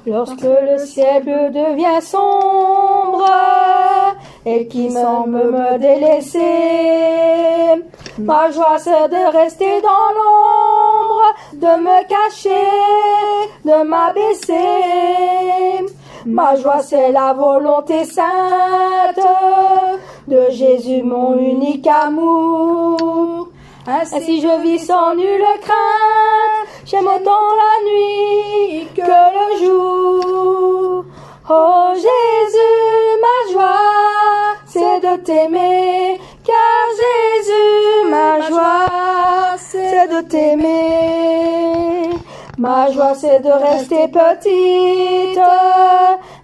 Lorsque le ciel bleu devient sombre et qui semble me délaisser, ma joie c'est de rester dans l'ombre, de me cacher, de m'abaisser. Ma joie c'est la volonté sainte de Jésus, mon unique amour. Ainsi je vis sans nulle crainte, j'aime autant la nuit que le jour. Oh Jésus, ma joie, c'est de t'aimer, car Jésus, ma joie, c'est de t'aimer. Ma joie, c'est de rester petite,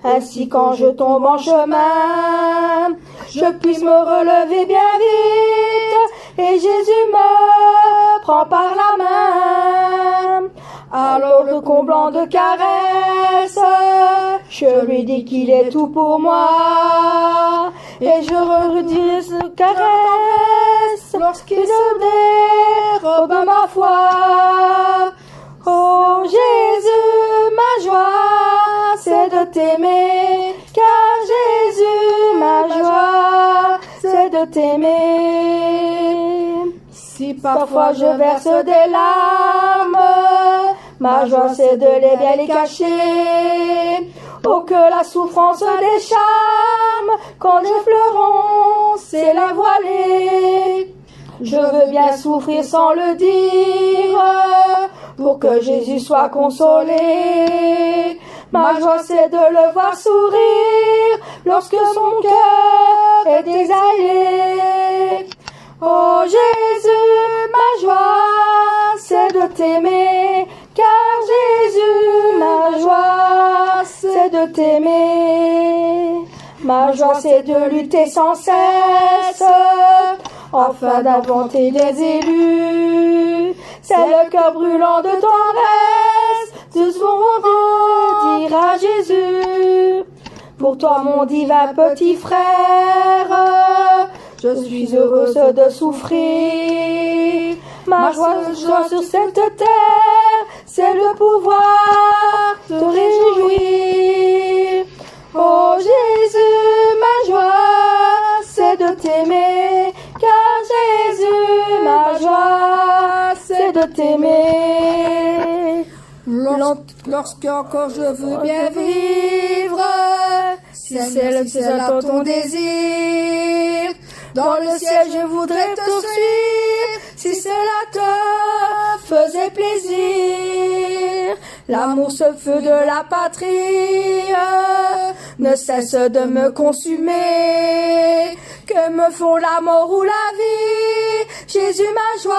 ainsi quand je tombe en chemin, je puisse me relever bien vite, et Jésus me prend par la main. Alors le comblant de caresses, je lui dis qu'il est tout pour moi, et je redis ce caresse lorsqu'il se dérobe ma foi. Oh Jésus, ma joie, c'est de t'aimer, car Jésus, ma joie, c'est de t'aimer. Si parfois je verse des larmes, ma joie c'est de les bien les cacher. Oh que la souffrance des charmes, quand les fleurons, c'est la voilée. Je veux bien souffrir sans le dire, pour que Jésus soit consolé. Ma joie c'est de le voir sourire, lorsque son cœur est désaillé. Oh Jésus, ma joie, c'est de t'aimer, car Jésus, ma joie, c'est de t'aimer. Ma joie, c'est de lutter sans cesse, afin d'inventer des élus. C'est le cœur brûlant de tendresse, de souvent dire à Jésus. Pour toi, mon divin petit frère, je suis heureuse de souffrir. Ma joie sur cette terre, c'est de pouvoir te réjouir. Oh Jésus, ma joie, c'est de t'aimer, car Jésus, ma joie, c'est de t'aimer. Lorsque encore je veux bien vivre, si c'est le ciel à ton désir, dans le ciel je voudrais te suivre, si cela te faisait plaisir. L'amour, ce feu de la patrie, ne cesse de me consumer. Que me font la mort ou la vie, Jésus, ma joie,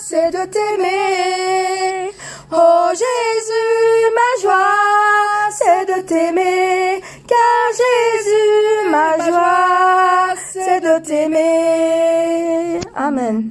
c'est de t'aimer. Oh Jésus, ma joie, c'est de t'aimer, car Jésus, ma joie, c'est de t'aimer. Amen.